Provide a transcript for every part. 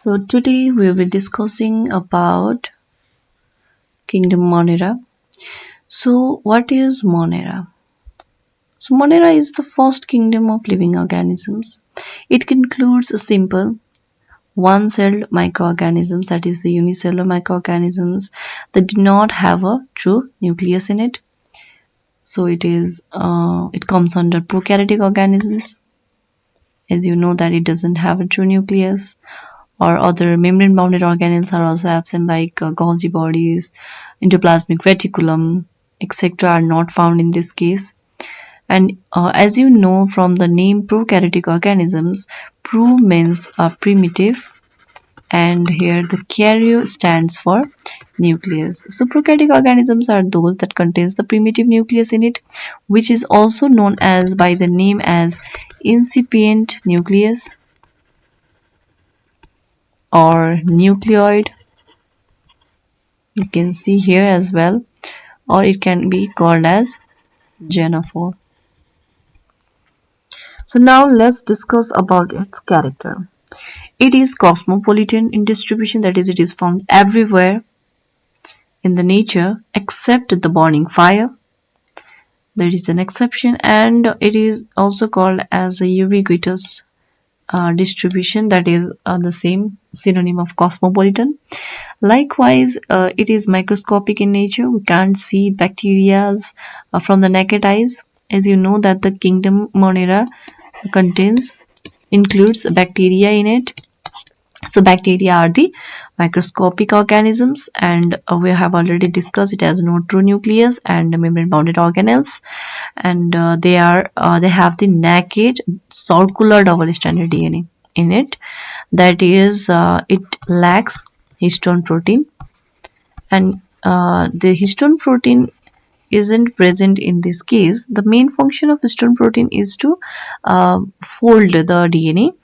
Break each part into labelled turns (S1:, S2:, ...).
S1: So today we will be discussing about Kingdom Monera. So what is Monera? So Monera is the first kingdom of living organisms. It includes a simple one-celled microorganisms, that is the unicellular microorganisms that do not have a true nucleus in it. So it comes under prokaryotic organisms. As you know that it doesn't have a true nucleus. Or other membrane-bounded organelles are also absent, like Golgi bodies, endoplasmic reticulum, etc. are not found in this case. And as you know from the name prokaryotic organisms, pro means primitive, and here the karyo stands for nucleus. So prokaryotic organisms are those that contains the primitive nucleus in it, which is also known as by the name as incipient nucleus or nucleoid. You can see here as well, or it can be called as genophore. So now let's discuss about its character. It is cosmopolitan in distribution, that is, it is found everywhere in the nature except the burning fire. There is an exception, and it is also called as a ubiquitous distribution, that is the same synonym of cosmopolitan. Likewise, it is microscopic in nature. We can't see bacteria from the naked eyes. As you know that the Kingdom Monera includes bacteria in it. So bacteria are the microscopic organisms, and we have already discussed it as no true nucleus and membrane-bounded organelles, and they have the naked circular double-stranded DNA in it. That is, it lacks histone protein, and the histone protein isn't present in this case. The main function of histone protein is to fold the DNA,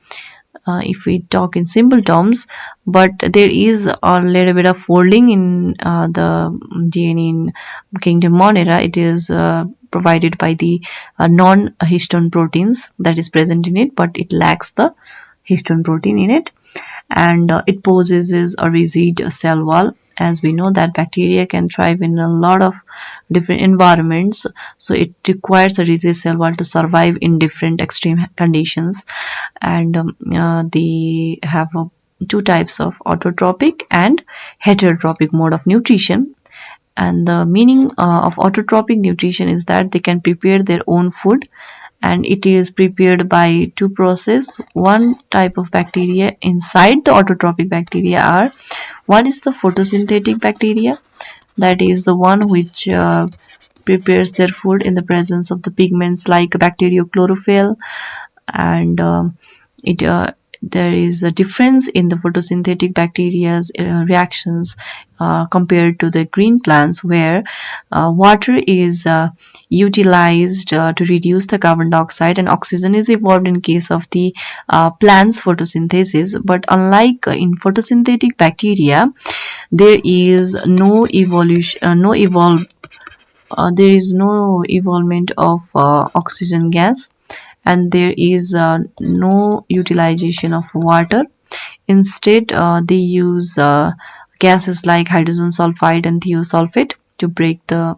S1: if we talk in simple terms, but there is a little bit of folding in the DNA in Kingdom Monera. It is provided by the non-histone proteins that is present in it, but it lacks the histone protein in it, and it possesses a rigid cell wall. As we know that bacteria can thrive in a lot of different environments, so it requires a rigid cell wall to survive in different extreme conditions. And they have two types of autotrophic and heterotropic mode of nutrition. And the meaning of autotrophic nutrition is that they can prepare their own food, and it is prepared by two processes. One type of bacteria inside the autotrophic bacteria are, one is the photosynthetic bacteria, that is the one which prepares their food in the presence of the pigments like bacteriochlorophyll, and there is a difference in the photosynthetic bacteria's reactions compared to the green plants, where water is utilized to reduce the carbon dioxide, and oxygen is evolved in case of the plant's photosynthesis. But unlike in photosynthetic bacteria, there is no there is no evolvement of oxygen gas, and there is no utilization of water. Instead, they use gases like hydrogen sulfide and thiosulfate to break the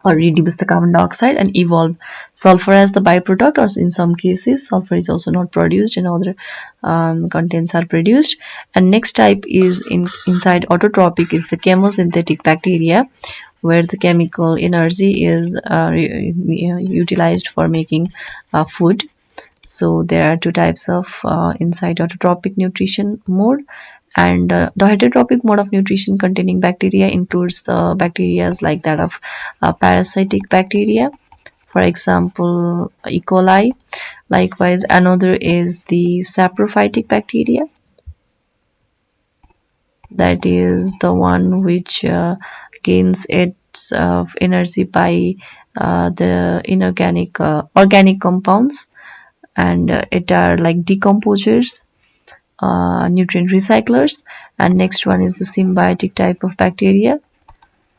S1: or reduce the carbon dioxide and evolve sulfur as the byproduct, or in some cases sulfur is also not produced and other contents are produced. And next type is inside autotrophic is the chemosynthetic bacteria, where the chemical energy is utilized for making food. So there are two types of inside autotrophic nutrition mode, and the heterotropic mode of nutrition containing bacteria includes the bacteria like that of parasitic bacteria, for example E. coli. Likewise, another is the saprophytic bacteria, that is the one which gains its energy by the inorganic organic compounds, and it are like decomposers, nutrient recyclers. And next one is the symbiotic type of bacteria,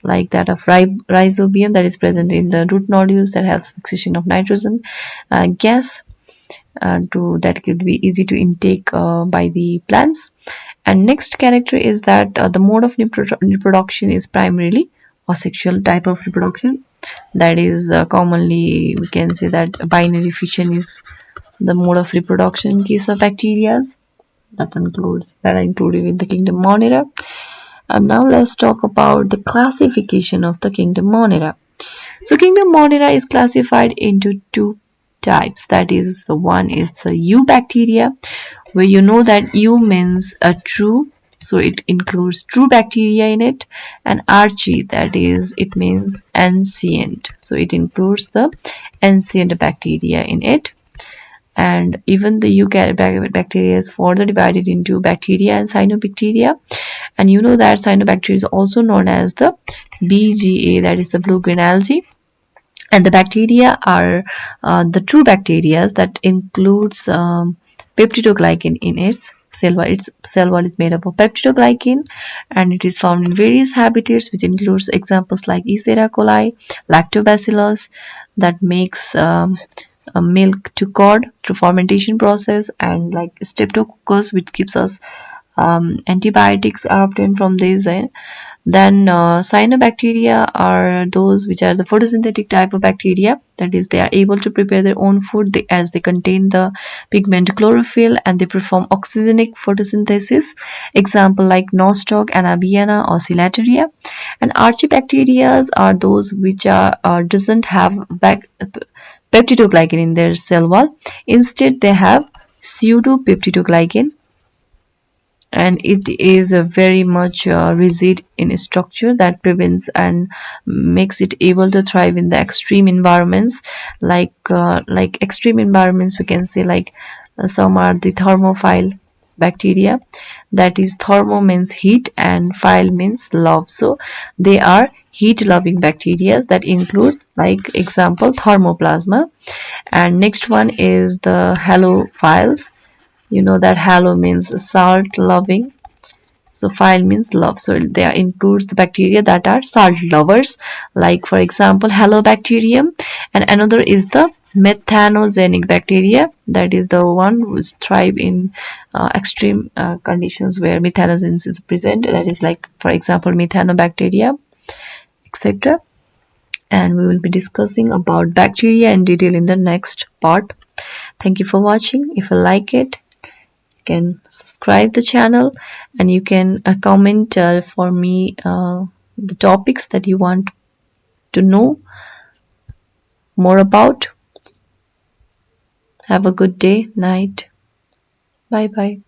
S1: like that of rhizobium, that is present in the root nodules, that has fixation of nitrogen gas that could be easy to intake by the plants. And next character is that the mode of reproduction is primarily asexual type of reproduction. That is commonly we can say that binary fission is the mode of reproduction in case of bacteria. That are included in the Kingdom Monera. And now let's talk about the classification of the Kingdom Monera. So Kingdom Monera is classified into two types. That is, one is the eubacteria, where you know that U means a true, so it includes true bacteria in it, and archie, that is, it means ancient, so it includes the ancient bacteria in it. And even the bacteria is further divided into bacteria and cyanobacteria. And you know that cyanobacteria is also known as the BGA, that is the blue-green algae. And the bacteria are the true bacteria that includes peptidoglycan in its cell wall. Its cell wall is made up of peptidoglycan, and it is found in various habitats, which includes examples like Escherichia coli, lactobacillus, that makes milk to curd through fermentation process, and like streptococcus, which gives us antibiotics are obtained from these. Then cyanobacteria are those which are the photosynthetic type of bacteria. That is, they are able to prepare their own food as they contain the pigment chlorophyll, and they perform oxygenic photosynthesis. Example like nostoc, anabaena, or ciliaria. And archibacteria are those which doesn't have peptidoglycan in their cell wall. Instead, they have pseudopeptidoglycan, and it is very much rigid in structure that prevents and makes it able to thrive in the extreme environments. Like extreme environments, we can say like some are the thermophile bacteria. That is, thermo means heat and phile means love, so they are heat loving bacteria that include like example thermoplasma. And next one is the halophiles. You know that halo means salt loving, so phile means love, so there includes the bacteria that are salt lovers, like for example halobacterium. And another is the methanogenic bacteria, that is the one who thrive in extreme conditions where methanogens is present, that is like for example methanobacteria, etc. And we will be discussing about bacteria in detail in the next part. Thank you for watching. If you like it, can subscribe the channel, and you can comment for me the topics that you want to know more about. Have a good day, night. Bye bye.